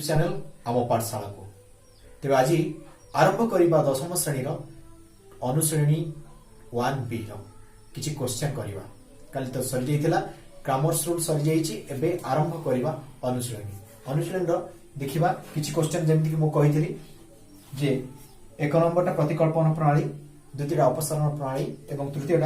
Channel आम पाठशाला को। तेज आज आरंभ करवा 10वीं श्रेणी अनुश्रेणी 1B किसी क्वेश्चन करवा। कल तो सरी जाइए ग्रामर्स रूल सरी जाइए, आरंभ करवा अनुश्रेणी देखा किसी क्वेश्चन जमीक मुझे जे 1 नंबर प्रतिकल्पन प्रणाली, द्वितीय अपसारण प्रणाली और तृतीय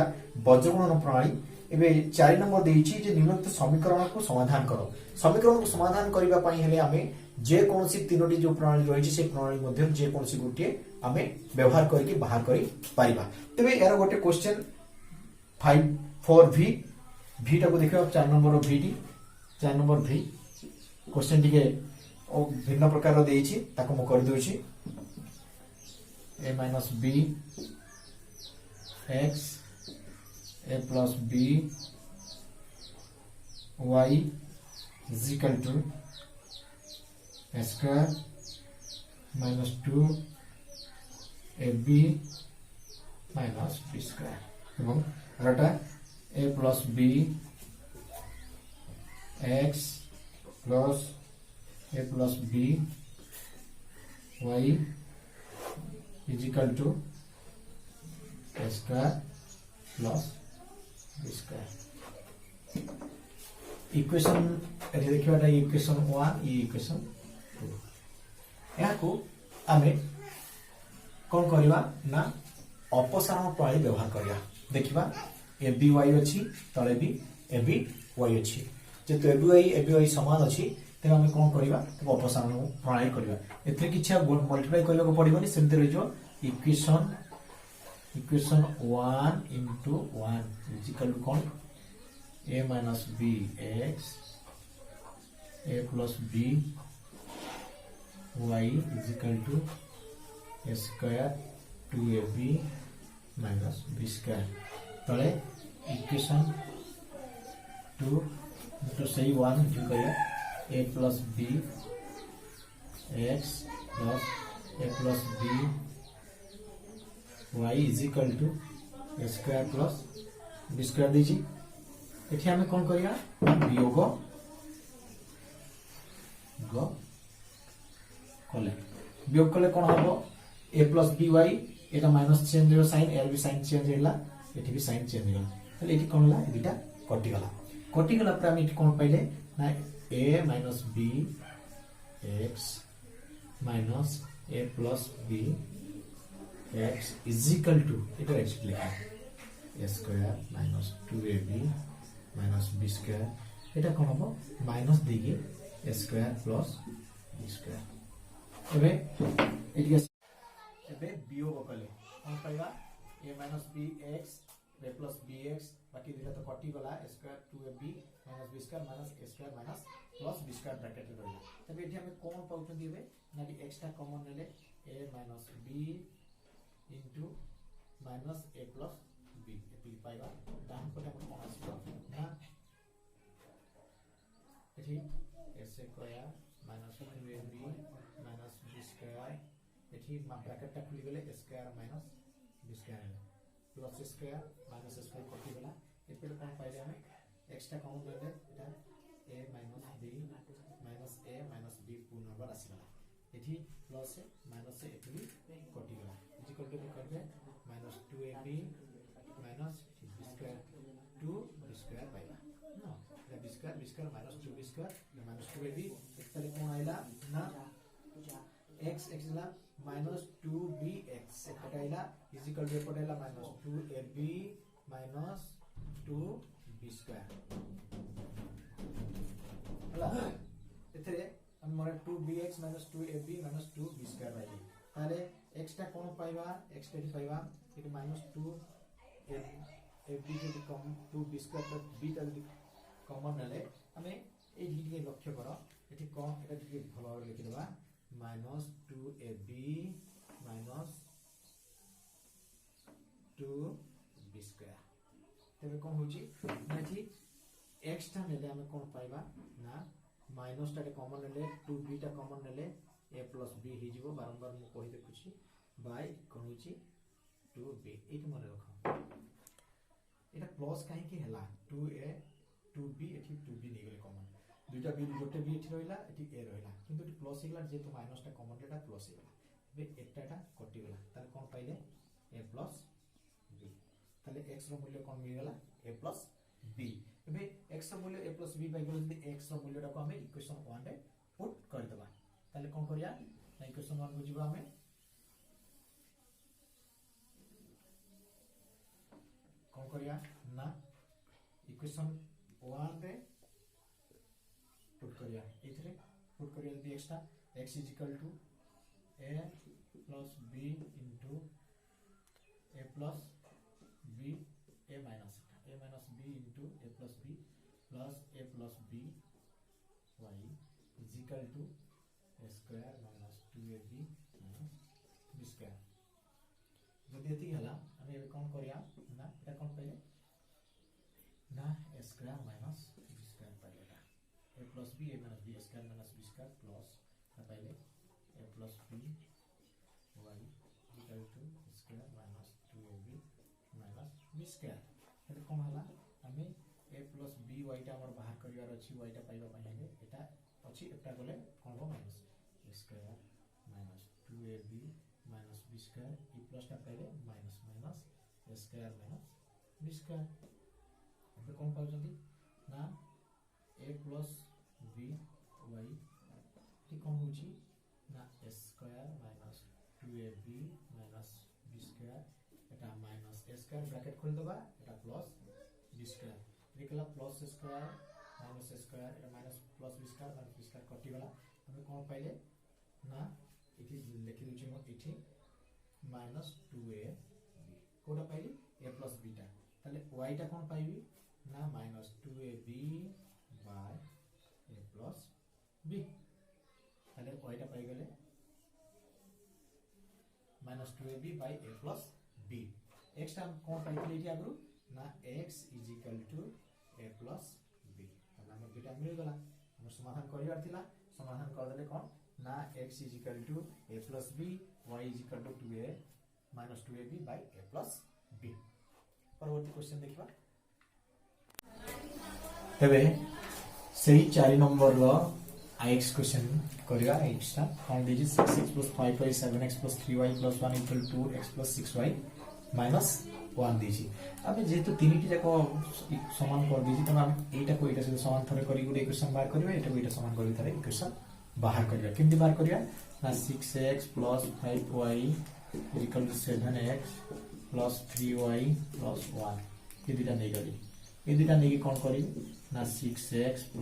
वज्रगुणन प्रणाली। एवं 4 नंबर देछि निम्नलिखित समीकरण को समाधान करो। समीकरण को समाधान करने आम जेकोसी 3टी जो प्रणाली रही है प्रणाली मध्य जेकोसी गोटे आम व्यवहार करके बाहर कर पारिबा। तेबे यार गोटे क्वेश्चन 4V टा को देखिए 4 number V T 4 number V question T भिन्न प्रकार देछि ताको मु कर दोछि a minus b x a plus b y is equal to a square minus 2 ab minus b square এবং এটা a plus b x plus a plus b y is equal to a square plus b square। Equation देखा equation 1 ये equation 2 या को आमे कौन करवा ना अपसारण प्रणाली व्यवहार करवा। देखा ए बी वाई अच्छी तले भी ए बी वाई अच्छी जेतु ए बी वाई समान अच्छी तेज आम कौन करवा अपसारण प्रणाली करवा। एथे किछि मल्टीप्लाई करबा को पड़िबनी सेमते रहिजो equation 1 into 1 is equal to कौन a minus b x a plus b y is equal to a square 2ab minus b square। तले इक्वेशन 2 तो सही 1 जो करिया a plus b x plus a plus b y is equal to a square plus b square दीजिए। एठी हमें कौन करिया वियोग कले कौन हम a plus by Etah minus change हो साइन एल भी साइन चेंज हैला एठी भी साइन चेंज हैला तले एठी कौन ला एटा कटि गला पर हम एठी कौन पाइले ना a minus b x minus a plus b x is equal to Etah actually लिखा a square minus 2ab minus b square एटा कौन हम माइनस देगी a square plus b square। एबे वियोग कले कौन पाइबा a minus b x a plus b x बाकी दिला तो कटि गला a square 2ab minus b square minus a square minus plus b square bracket रे रहला। तबे एठी हमें कौन पाउछन दिबे ना कि x टा कॉमन लेले a minus b into minus a plus b एठी पाइबा डाउन पटे हम कौन आसीबो ना एठी a square minus 2ab minus b square एठी ब्रैकेट टा खुली गेले a square minus b square plus a square minus a square कटि गेला एते कौन पाइले हमें x टा कॉमन लेले एटा a minus b minus a minus b पूर्ण नंबर आसीगला एठी प्लस ए माइनस ए एठी कटि गेला इक्वल टू करबे minus 2ab minus b square 2 b square पाइबा ना b square minus 2b square minus 2ab एतले कोन आइला ना x ला minus 2bx एपटाइला इज इक्वल टू एपटाइला minus 2ab minus 2b square हला एतरे हम मोर 2bx minus 2ab minus 2b square पाइले ताले x टा कोन पाइबा x टा पाइबा इट minus 2 ab जो कम 2b square plus b टा कॉमन नले हमें ए ढिके लक्ष्य करो एठी कोन एटा ढिके भलो लिखि देबा minus 2ab minus 2b square। तबे कोन होची नाठी x टा नेले हमें कोन पाइबा ना माइनस टा कॉमन नेले 2b टा कॉमन नेले a plus b ही जीवो बारंबार मु कहि देखुची बाय कोन होची 2b एठी मन रखो एटा प्लस काहे कि हला 2a 2b एठी 2b नै गेले कॉमन दुईटा बी गोटे बी एठी रहिला एठी ए रहिला किंतु एठी प्लस हिगला जेतु माइनस टा कॉमन एटा प्लस हिगला बे एटा कटि गला ताले कोन पाइले a प्लस b ताले x रो मूल्य कोन मिल गला a प्लस b बे x रो मूल्य a प्लस b पाइ गला जदि x रो मूल्य टा को हमें इक्वेशन 1 रे पुट कर देबा ताले कोन करिया इक्वेशन 1 को जीवा हमें कौन करिया ना इक्वेशन 1 रे पुट करिया इथरे पुट करिया यदि x is equal to a plus b into a plus b a minus b into a plus b y is equal to a square minus 2ab minus b square जदि एति हला हम ए कोन करिया ना एटा कोन पहिले ना a square minus b square पहिले a plus b a minus b square minus b square plus पहिले a plus b y equal to square minus 2ab minus b square एटा कोन हला हमें a प्लस b y टा हमर बाहर करिवार अछि y टा पाइबा पहिले एटा अछि एटा गले कोन हो minus a square minus 2ab minus b square E plus टा पहिले minus minus a square minus b square अब कोन पाउछंती ना a प्लस b y ई कोन होची ना a square minus 2ab minus b square Etah minus a square bracket खोल दबा एटा plus b square देखला plus square minus square एटा minus plus b square minus b square कटि गला हमें कोन पाइले ना इति लिखि दिछु म इति माइनस 2ab कोटा पाइली a प्लस b टा ताले y टा कोन पाइबी ना minus 2ab by a plus b ताले y टा पाइ गेले minus 2ab by a plus b x टा कोन पाइली इति आगु ना x is equal to a plus b ताले हम दुटा मिल गला हम समाधान करिवार थिला समाधान कर देले कोन ना x is equal to a plus b y is equal to 2a minus 2ab by a plus b परवर्ती क्वेश्चन देखिबा तबे सही 4 नंबर रो ix क्वेश्चन करिया x टा कोन दीजिए 6x + 5y 7x + 3y + 1 = 2x + 6y - 1 दीजिए अब जेतु तीनटी जाको समान कर दीजिए तब हम एटा को एटा से समान थरे करी गुडे इक्वेशन बाहर करबे एटा को एटा समान करी थरे इक्वेशन बाहर करिया केमती बाहर करिया ना 6x + 5y = 7x + 3y + 1 ये दुटा नै गली ये दुटा नै कोन करी ना 6x +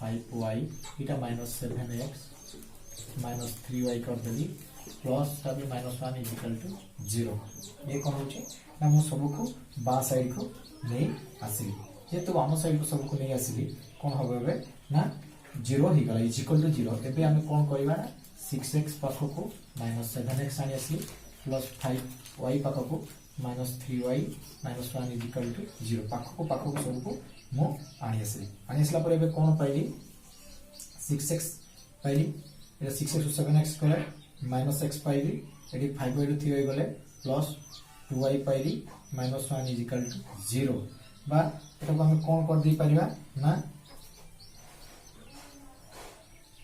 5y इटा -7x - 3y कर देली प्लस तभी -1 = 0 ये कोन होची ना मु सब को बा साइड को नै आसीली जेतु वाम साइड को सब को नै आसीली कोन होबे ना 0 ही गला इज इक्वल टू 0 एबे हम कोन करबा ना 6x पाखो को -7x आनी आसी प्लस 5y पाखो को -3y -1 इज इक्वल टू 0 पाखो को सब को मु आनी आसला पर एबे कोन पाइली 6x पाइली एटा 6x + 7x square -x पाइली eighty 5y * 3y गले प्लस 2y पाइली -1 इज इक्वल टू 0 बा एटा को हम कोन कर दी परिबा ना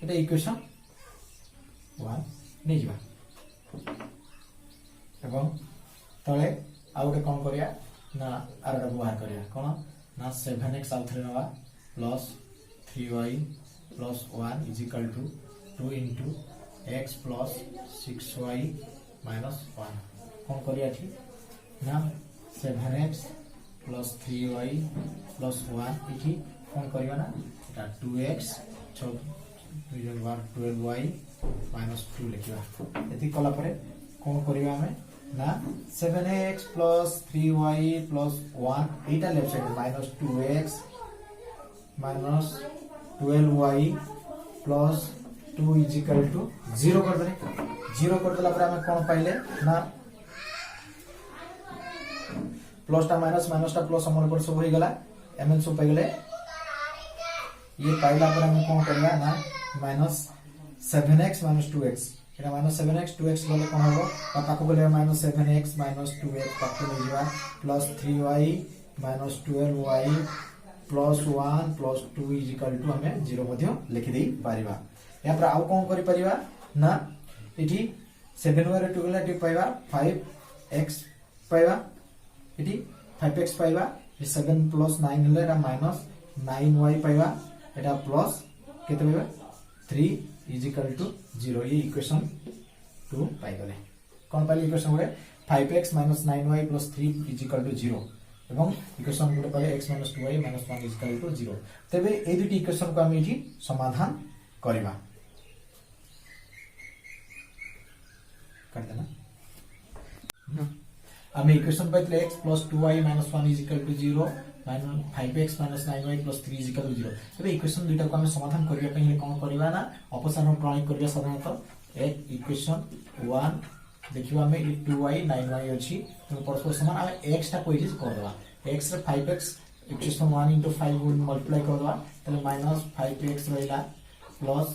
एटा इक्वेशन 1 नै जिबा एवं तळे आउटे कोन करिया ना आरडा बाहर करिया कोन ना 7x आउथरे नवा plus 3y + 1 is equal to 2 * x + 6y - 1 कोन करिया थी ना 7x + 3y + 1 इथि कोन करिया ना एटा 2x 12y - 2 लिखिबा एथि कला परे कोन करिया हमें ना 7x + 3y + 1 एटा left side -2x - 12y + 2 is equal to 0 कर दे 0 कर देला पर हमें कोन पाइले ना प्लस टा माइनस टा प्लस हमर पर सब हो गेला एमएन सब पाइ गेले ये पाइला पर हम कोन करिया ना -7x - 2x एटा -7x 2x गले कोन होबो पाखो गले -7x - 2x पाखो ले जिवा plus 3y - 12y +1 + 2 is equal to हमें 0 मध्य लिखि देई परिबा। या पर आउ कोन करि परिबा ना इठी 7 वारे 2 गला टी पाइबा 5x पाइबा इठी 5x पाइबा 7 + 9 हले एटा -9y पाइबा एटा प्लस केते पाइबा 3 इज इक्वल टू 0 ये इक्वेशन 2 पाइ गले। कोन पाइले इक्वेशन रे 5x - 9y + 3 is equal to 0 एवं इक्वेशन गुटे पाइले x - 2y - 1 is equal to 0। तबे ए दुटी इक्वेशन को हम इठी समाधान करबा करदेना। हम इक्वेशन पाइले x + 2y - 1 is equal to 0 5x - 9y + 3 is equal to 0। तबे इक्वेशन दुटा को हम समाधान करिया पहिले कोन करबा ना अपसारण प्रणाली करिया। साधारणतः एक इक्वेशन 1 देखिबा हमें ये 2y 9y अछि तो परस्पर समान हम x टा कोइज कर देबा x रे 5x इक्वेशन 1 * 5 गुण मल्टीप्लाई कर देबा तले -5x रहिला plus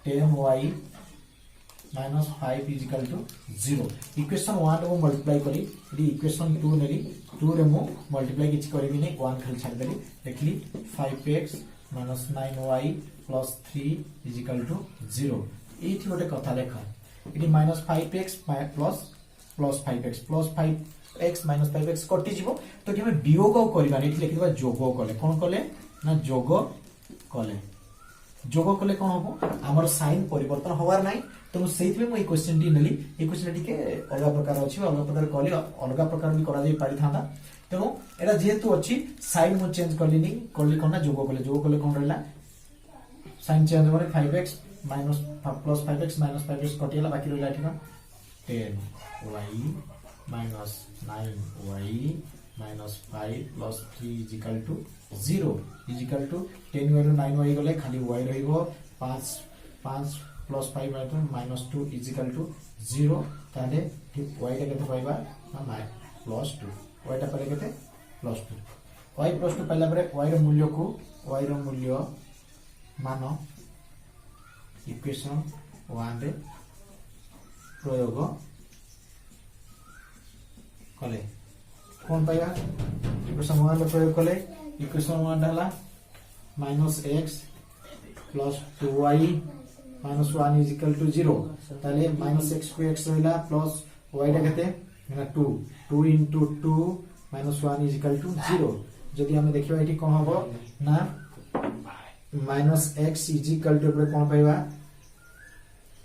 10y - 5 is equal to 0। Equation 1 को मल्टीप्लाई करी ये इक्वेशन 2 नेली 2 रे मु मल्टीप्लाई किछ करबी नै 1 खाली छाड़ देली देखली 5x - 9y + 3 is equal to 0। एठी गोटे कथा लेखा इटी -5x plus 5x + 5x - 5x कटि जीवो तो कि हमें वियोग करबा नै लिखि देबा जोग कले कोन कले ना जोग कले कोन हबो हमर साइन परिवर्तन होवार नै तो सेइथि में ई क्वेश्चन टी नेली ई क्वेश्चन टी के अलग प्रकार अछि अलग प्रकार कले अलग प्रकार भी करा जाई पारि थांदा तेनो एटा जेहेतु अछि साइन मु चेंज करली नै करली कोन ना जोग कले कोन रहला साइन चेंज होरे 5x minus plus 5x minus 5x कटिला बाकी रहला ठीक 10y minus 9y minus 5 plus 3 is equal to 0 is equal to 10y row 9y गले खाली y रहिबो 5 plus 5 minus 2 is equal to 0 ताले ठीक y टा केते पाइबा ना plus 2 y टा परे केते plus 2 y plus 2 पाइला परे y रो मूल्य मानो इक्वेशन 1 रे प्रयोग कले कोन पाइबा इक्वेशन 1 रे प्रयोग कले इक्वेशन 1 डाला -x + 2y - 1 is equal to 0 ताले -x को x रहला प्लस y टा केते ना 2 * 2 -1 इज इक्वल टू 0। जदि हम देखिबा एठी कोन हबो ना -x इज इक्वल टू कोन पाइबा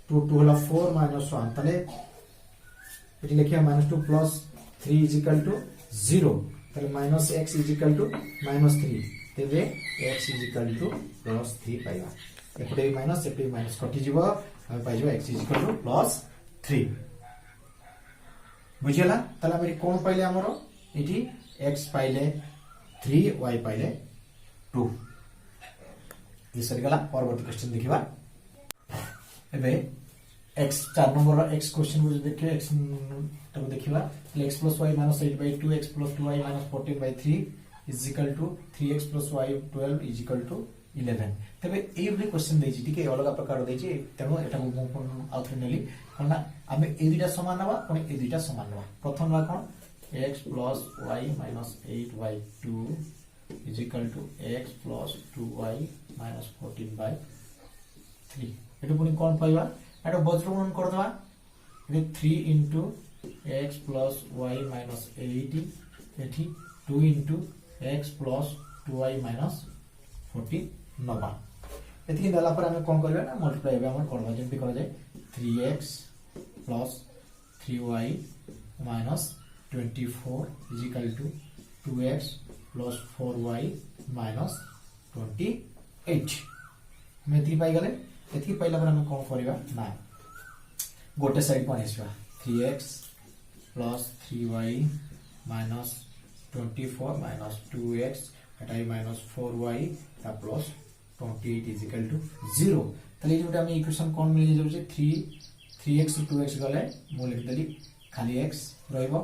2 होला 4 - 1 ताले एठी लिखिया -2 + 3 इज इक्वल टू 0 ताले -x इज इक्वल टू -3 तेबे x इज इक्वल टू +3 पाइबा एपटे माइनस एपटे माइनस कटि जीव हम पाइ जीव x इज इक्वल टू +3 बुझियला ताले हम कोन पाइले हमरो एठी x पाइले 3 y पाइले 2 ये सरगला परवर्ती क्वेश्चन देखिबा एबे x 4 नंबर x क्वेश्चन को देखिए x तब देखिबा x + y - 8/2 x + 2y - 14/3 is equal to 3x + y 12 is equal to 11। तबे ए भी क्वेश्चन दैछि ठीक है अलग प्रकार दैछि तेनो एटा को कोन आउथर नेली कोना हमें ए दुटा समान नबा कोन ए दुटा समान नबा प्रथम बा कोन x + y - 8/2 is equal to x plus 2y minus 14/3 एटो पुनी कोन पाइबा एटो बज्रगुणन कर दबा ये 3 into x plus y minus 8 एठी 2 into x plus 2y minus 14 नबा एथि दला पर हम कोन करबा ना मल्टीप्लाई बे हम करबा जेंति कर जाय 3x plus 3y minus 24 is equal to 2x plus 4y minus 28 मेथि पाइ गले एथि पहिला पर हम कोन करबा ना गोटे साइड पर आइसबा 3x plus 3y minus 24 minus 2x एटा minus 4y ता plus 28 is equal to 0 तले जोटा हम इक्वेशन कोन मिल जाउ छै 3x 2x गले मु लिख देली खाली x रहइबो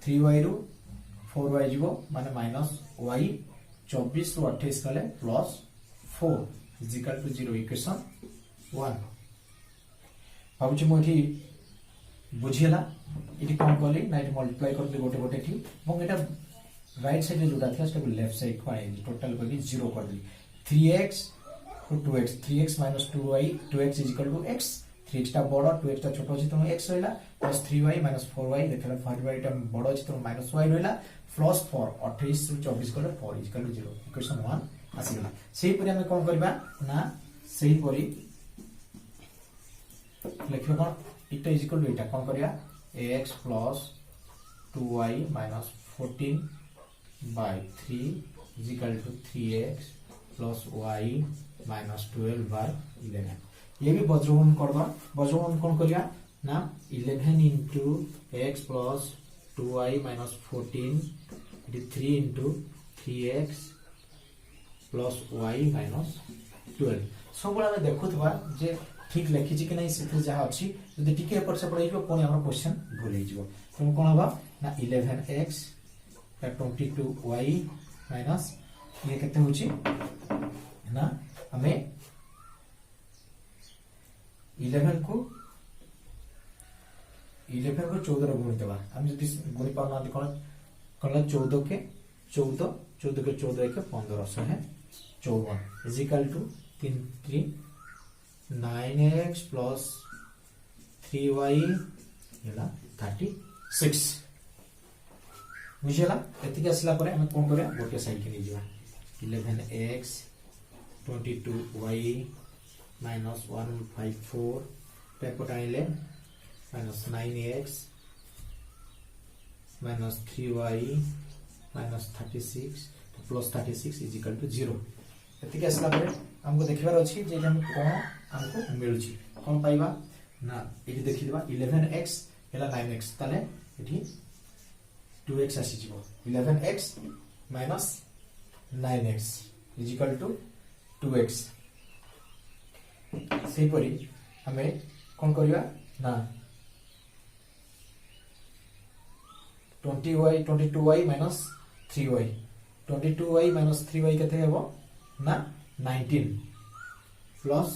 3y रो 4y जीवो माने माइनस y 24 रो 28 गले plus 4 is equal to 0 equation 1 भाबुछि मोठी बुझियला इटी कोन कहली ना इटी मल्टीप्लाई कर दे गोटे गोटे थी এবং এটা राइट साइड रे जोटा था सेटा लेफ्ट साइड को आइ टोटल करके 0 कर दी 3x to 2x 3x minus 2y 2x is equal to x 3x टा बड़ 2x टा छोटो अछि त x रहला प्लस 3y minus 4y देखला 5y टा बड़ अछि त minus y रहला प्लस 4 28 ରୁ 24 कले 4 is equal to 0 इक्वेशन 1 आसीगला सेही परि हम कोन करबा ना सेही परि लिखिबा कोन इटा इज इक्वल टू इटा कोन करिया ax plus 2y minus 14 by 3 is equal to 3x plus y minus 12 by 11 ये भी वज्रगुणन करबा वज्रगुणन कोन करिया ना 11 into x plus 2y minus 14 it is 3 into 3x plus y minus 12 सब हम देखुथबा जे ठीक लिखि छि कि नै से जहा अछि जदि टिके ऊपर से पड़ै कोन हमर क्वेश्चन भूल हे जिवो कोन कोन हबा ना 11x 22y minus ये केते होछि ना हमें 11 को 14 रो गुणित बा हम जदि गुणि पाना कोन कोन 14 के 14 के 15 से है 54 is equal to 9x plus 3y ହେଲା 36 बुझिला एतिके असला परे हम कोन करिया गोटे साइड के निजिबा 11x 22y minus 154 पेपर आइले minus 9x minus 3y minus 36 plus 36 is equal to 0 एतिके असला परे हमको देखिबार अछि जे हम कोन हमको मिलुछि कोन पाइबा ना एटी देखिबा 11x एला 9x ताले एठी 2x आसी जिवो 11x minus 9x is equal to 2x सेही परि हमें कोन करिया ना 22y minus 3y 22y minus 3y केते हेबो ना 19 plus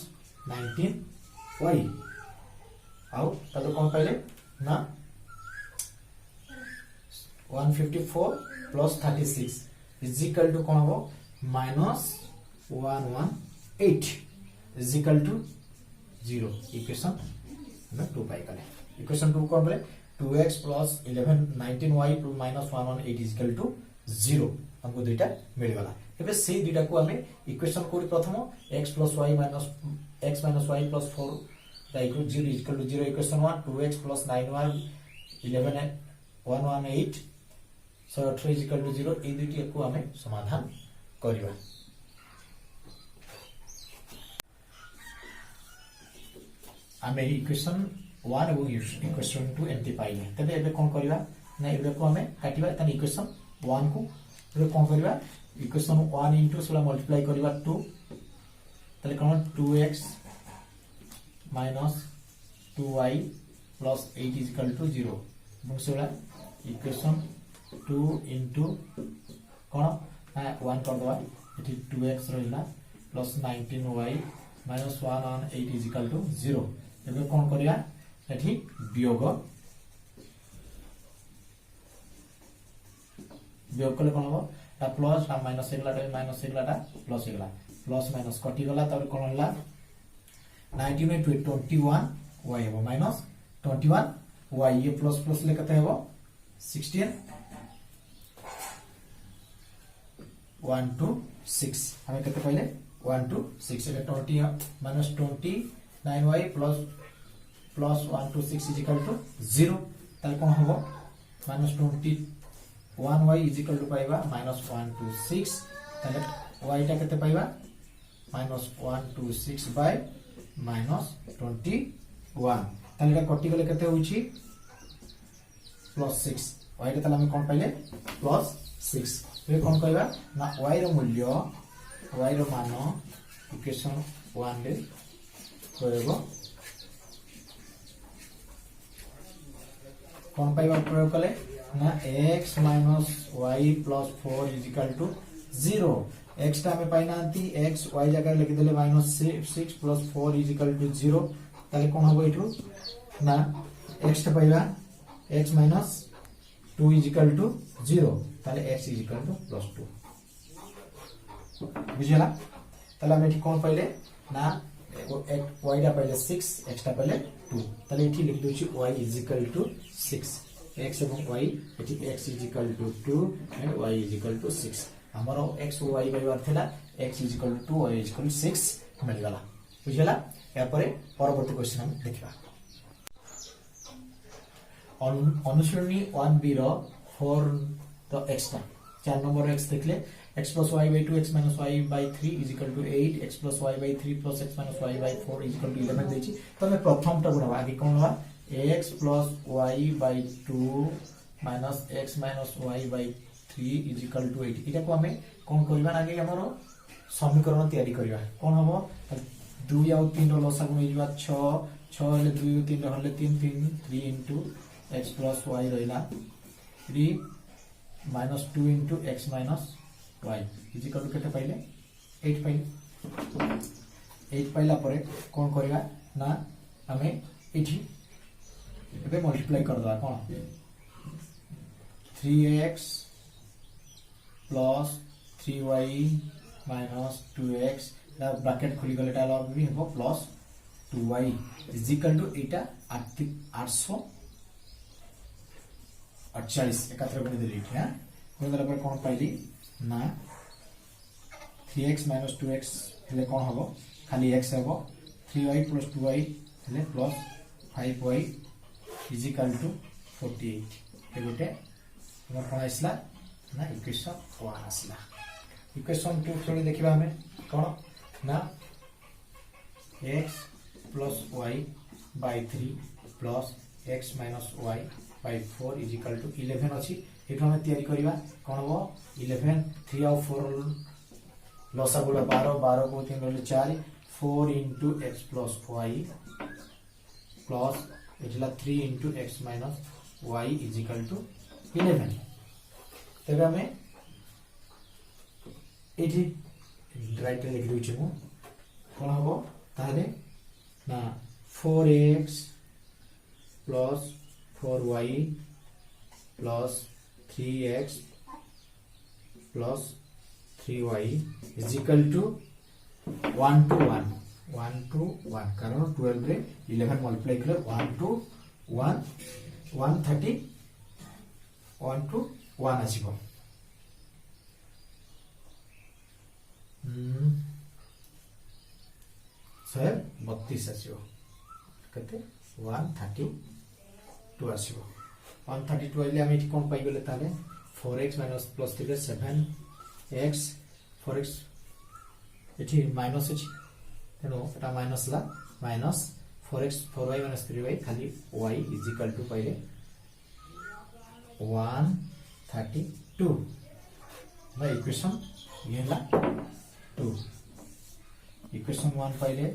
19y आउ तब कोन पाइले ना 154 plus 36 is equal to कोन हो minus 118 is equal to 0 equation में 2 पाई गले इक्वेशन 2 कोन बोले 2x plus 11 19y plus minus 118 is equal to 0 हमको दुईटा मिल गला एबे से दुईटा को हमें इक्वेशन कोड प्रथम x plus y minus plus 4 दा equal 0 is equal to 0 equation 1 2x plus 9y 11 118 so 3 is equal to 0 ए दुईटी को हमें समाधान करिवा हमें इक्वेशन 1 और इक्वेशन 2 एंटी पाइले तबे एबे कोन करिवा ना एबे को हमें काटिबा तन इक्वेशन 1 को एबे कोन करिवा इक्वेशन 1 into सोला मल्टीप्लाई करिवा 2 तले कोन 2x minus 2y plus 8 is equal to 0 बुसोला इक्वेशन 2 into कोन 1 कर दवा एठी 2x रहला plus 19y minus 118 is equal to 0 एबे कोन करिया एठी वियोग कले कोन हो ता प्लस ता माइनस एकला ता प्लस एकला प्लस माइनस कटि गला तब कोन होला 19 में 21 y हो माइनस 21 y ये प्लस प्लस ले कते हो 16 1 to 6 हमें कते पहले 1 to 6 से 20 minus 29y plus 1 to 6 is equal to 0 ताल कोन हो minus 21y is equal to पाइबा minus 1 to 6 ताले y टा कते पाइबा minus 1 to 6 by minus 21 ताले कटि गले कते होछि plus 6 y के ताले हम कोन पाइले plus 6 ये कोन कहबा ना y रो मूल्य y रो मान इक्वेशन 1 रे प्रयोग कोन पाइबा प्रयोग कले ना x minus y plus 4 is equal to 0 x टा में पाइनांती x y जगह लिख देले minus 6 plus 4 is equal to 0 ताले कोन होबो इठु ना x टा पाइबा x minus 2 is equal to 0 ताले x इज इक्वल टू +2 बुझिला ताले हम एठी कोन पाइले ना y टा पाइले 6 x टा पाइले 2 ताले एठी लिख दोछि y is equal to 6 x एवं y एठी x is equal to 2 and y is equal to 6 हमरो x और y बार थिला x is equal to 2 y is equal to 6 मिल गला बुझिला या परे परवर्ती क्वेश्चन हम देखिबा अनुसरणी 1b रो 4 द x टा 4 नंबर x देखले x plus y by 2 x minus y by 3 is equal to 8 x plus y by 3 plus x minus y by 4 is equal to 11 देछि तो मैं प्रथम टा गुणा आगे कोन होबा x plus y by 2 minus x minus y by 3 is equal to 8 इटा को हमें कोन करबा आगे हमरो समीकरण तयारी करबा कोन हबो 2 और 3 रो लसा गुण होइबा 6 6 ले 2 और 3 हले 3 3 3 into x plus y रहिला 3 minus 2 into x minus y is equal to केते पाइले 8 पाइले 8 पाइला परे कोन करबा ना हमें एठी एबे मल्टीप्लाई कर दवा कोन 3x plus 3y minus 2x ला ब्रैकेट खुली गले टा लॉग भी हेबो plus 2y is equal to एटा 848 एकत्र बने देली हां कोन दला पर कोन पाइली ना 3x minus 2x हेले कोन हबो खाली x हबो 3y plus 2y हेले plus 5y is equal to 48 ए गोटे हमर कोन आइसला ना इक्वेशन 1 आसला इक्वेशन 2 थोड़ी देखिबा हमें कोन ना x plus y by 3 plus x minus y by 4 is equal to 11 अछि एठो हम तयारी करिबा कोन हो 11 3 और 4 लसा गुला 12 12 को 3 ले 4 4 into x plus y plus एठला 3 into x minus y is equal to 11 तबे हमें एठी राइट लिख दिउ छु कोन हो ताले ना 4x plus 4y plus 3x plus 3y is equal to 1 to 1 1 to 1 कारण 12 रे 11 मल्टीप्लाई कले 1 to 1 130 1 to 1 आसीबो सर 32 आसीबो कते 132 आसीबो 132 आइले हम एठी कोन पाइ गेले ताले 4x minus plus 3 7x 4x एठी माइनस अछि तेनो एटा माइनस ला minus 4x 4y minus 3y खाली y is equal to पाइले 132 ना इक्वेशन ये ला 2 इक्वेशन 1 पाइले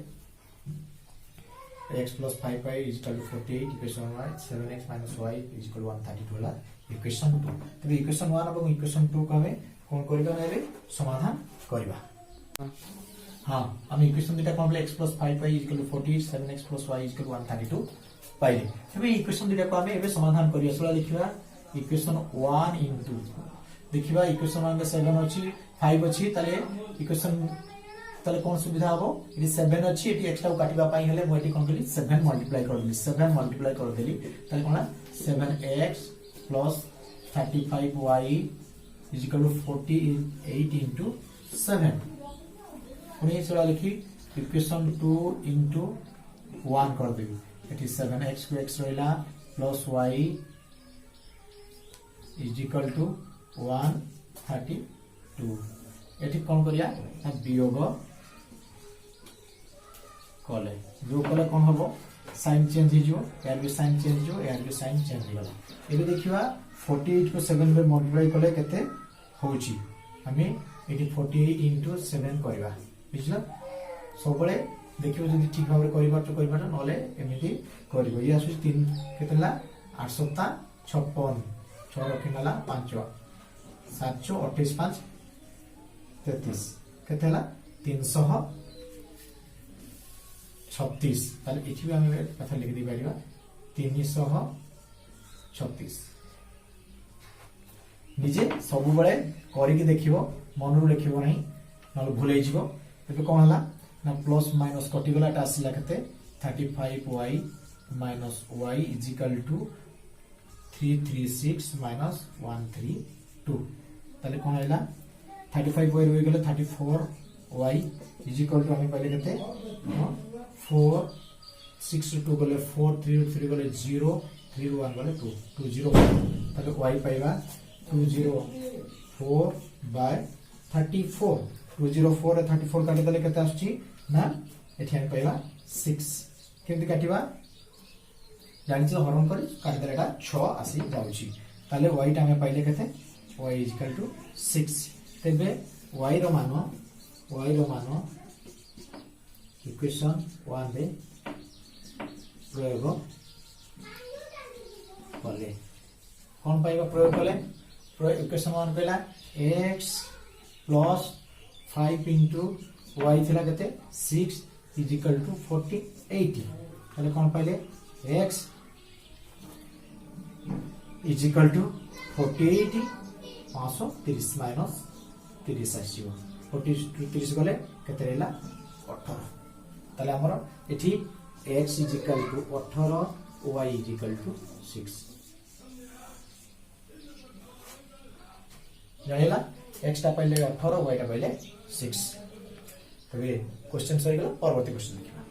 x plus 5y is equal to 48 equation 1 7x minus y is equal to 132 ला equation 2 तबे इक्वेशन 1 और इक्वेशन 2 का हमें कोन करबा नेबे समाधान करबा हां हम equation दिटा cone x plus 5y is equal to 48 7x plus y is equal to 132 पाइले तबे इक्वेशन दिटा को हमें एबे समाधान करिया सोला लिखिबा इक्वेशन 1 into देखिबा इक्वेशन 1 में 7 अछि 5 अछि तले इक्वेशन तले कोन सुविधा हबो इति 7 अछि इति एक्स्ट्रा को काटिबा पाई हले मोइटी कोन कली 7 मल्टीप्लाई कर देली 7 मल्टीप्लाई कर देली तले कोन 7x plus 35y is equal to 48 into 7 पुनी सोला लिखी इक्वेशन 2 into 1 कर देबी इति 7x को x रहला plus y is equal to 132 एठी कोन करिया वियोग कले जो कले कोन हबो साइन चेंज हो जो यार भी साइन चेंज हो यार भी साइन चेंज हो गला एबे देखिबा 48 को 7 रे मल्टीप्लाई कले केते होउची हमें एठी 48 into 7 करबा बुझला सबले देखिबो जदी ठीक भाबरे करबा नले एमिति करबो या आसु 3 केतेला 8 सप्ताह 56 6 रखिनाला 5 728 5 33 केतेला 336 ताले एठी हम कथा लिख दी परिबा 336 निजे सब बेले करिक देखिबो मनरु लिखिबो नहीं न भूल हो तेज कौन है ना प्लस माइनस कटिगला एटा आसला केते 35y minus y equal to 336 minus 132 ताले कौन है 35y रही गले 34y इजिकल टू हमें पहले केते 4 6 टू 2 गले 4 3 3 गले 0 3 1 गले 2 201 ताले y पाइबा 204 बाय 34 204 34 काटी देले केते आछी ना एठी हम पाइबा 6 केमति काटिबा जानि छ हरण करी काटी देले एटा 6 आसी जाउची ताले y टा हमें पाइले केते y इक्वल टू 6 तेबे y रो मान इक्वेशन 1 रे प्रयोग कले कौन पाइबा प्रयोग कले इक्वेशन 1 कहला x प्लस 5 इंटू y थिला केते 6 इज इक्वल टू 40 ताले कौन पाइले x is equal to 40 530 minus 30 आसीबो 40 30 गले केते रहला 18 ताले हमर एठी x is equal to 18 y is equal to 6 जानिला x टा पहिले 18 y टा पहिले 6 तबे क्वेश्चन सही गला परवर्ती क्वेश्चन देखिबा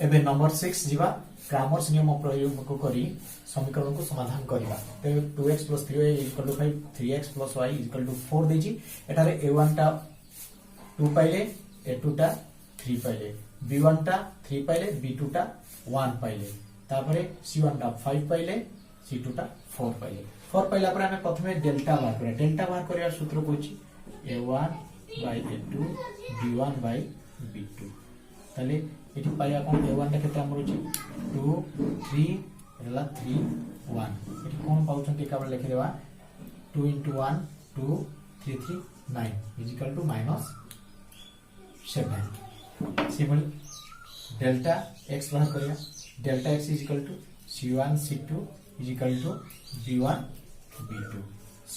एबे नंबर 6 जीवा क्रामर्स नियम प्रयोग को करी समीकरण को समाधान करबा ते 2x 3y 5 3x y 4 देजी एटारे a1 टा 2 पाइले a2 टा 3 पाइले b1 टा 3 पाइले b2 टा 1 पाइले तापरे c1 टा 5 पाइले c2 टा 4 पाइले 4 पाइला पर हमें प्रथमे डेल्टा बाहर करिया सूत्र कोछि a1 by a2 b1 by b2 ताले एठी पाया कोन a1 टा केते हमर अछि 2 3 एला 3 1 एठी कोन पाउछन टिका बले लिखि देबा 2 into 1 2 3 3 9 is equal to minus 7 simple delta x बाहर करिया delta x is equal to c1 c2 is equal to b1 b2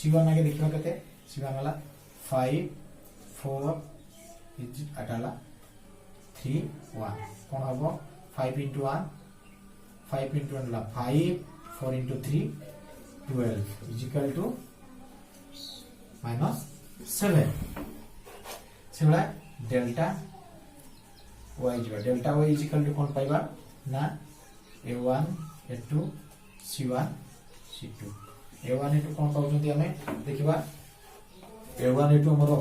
c1 आगे देखिबा केते c1 वाला 5 4 इज अटाला 3 1 कौन हबो 5 into 1 5 into 1 La 5 4 into 3 12 is equal to minus 7 सिमला delta y जीवा delta y is equal to कौन पाइबा ना a1 a2 c1 c2 a1 a2 कौन पाउछंती हमें देखिबा a1 a2 हमरो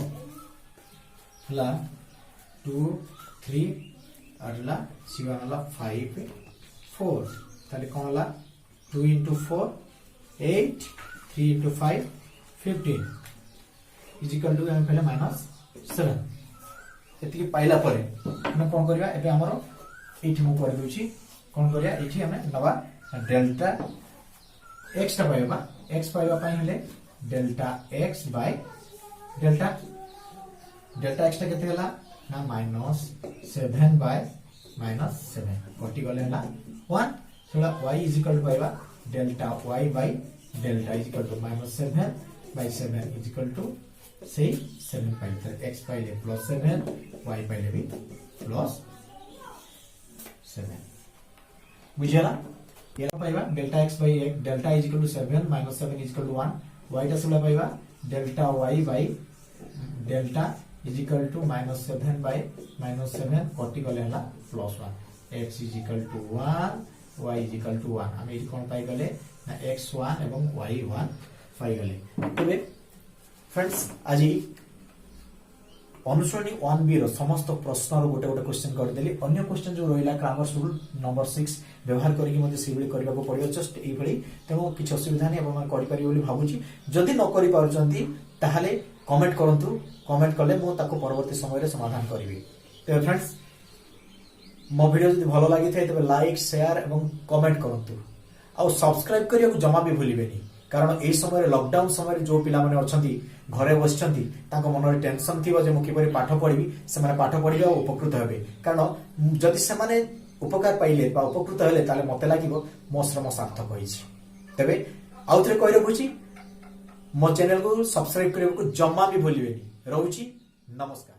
ला 2 3 अरला c1 ला 5 4 ताले कौन ला 2 into 4 8 3 into 5 15 is equal to हम पहले माइनस 7 एति पाइला परे हम कोन करबा एबे हमरो एठी मु कर दोछि कोन करिया एठी हमें नवा डेल्टा x टा पाइबा x पाइबा पई हले delta x by delta x टा केते हला ना माइनस 7 बाय माइनस 7 कटि गले हला 1 सोला y इज इक्वल टू पाइबा delta y by delta is equal to minus 7 by 7 is equal to से 7 पाइले x पाइले प्लस 7 y पाइले भी प्लस 7 बुझला ये पाइबा delta x by delta is equal to 7 minus 7 is equal to 1 y टा सोला पाइबा delta y by delta is equal to minus 7 by minus 7 कटि गले हला plus 1 x is equal to 1 y is equal to 1 हम एठी कोन पाइ गले ना x1 एवं y1 पाइ गले तबे फ्रेंड्स आज अनुसरणी 1b रो समस्त प्रश्न रो गोटे गोटे क्वेश्चन कर देली अन्य क्वेश्चन जो रहिला ग्रामर रूल नंबर 6 व्यवहार करिकि मते सेबली करबा को पड़ियो जस्ट एई भली तेनो किछ असुविधा नै आपण करि परियो बोली भाबुची जदि न करि पारुचंती ताहाले कमेंट करंतु कमेंट करले मो ताको परवर्ती समय रे समाधान करिवि तो फ्रेंड्स मो वीडियो जदि भलो लागि थाए तबे लाइक शेयर एवं कमेंट करंतु आ सब्सक्राइब करियो जमा भी भूलिबेनी कारण ए समय लॉकडाउन समय जो पिला माने अछंती घरे बसचंती ताको मन रे टेंशन थिबो जे मु किपरि पाठ पढिबी से माने पाठ पढिबे आ उपकृत हेबे कारण जदि से माने उपकार पाइले बा उपकृत हेले ताले मते लागिबो मो श्रम सार्थक होइछि तबे आउ थे कही रखुची मो चैनल को सब्सक्राइब करने को जमा भी भूलिए। रहुची नमस्कार।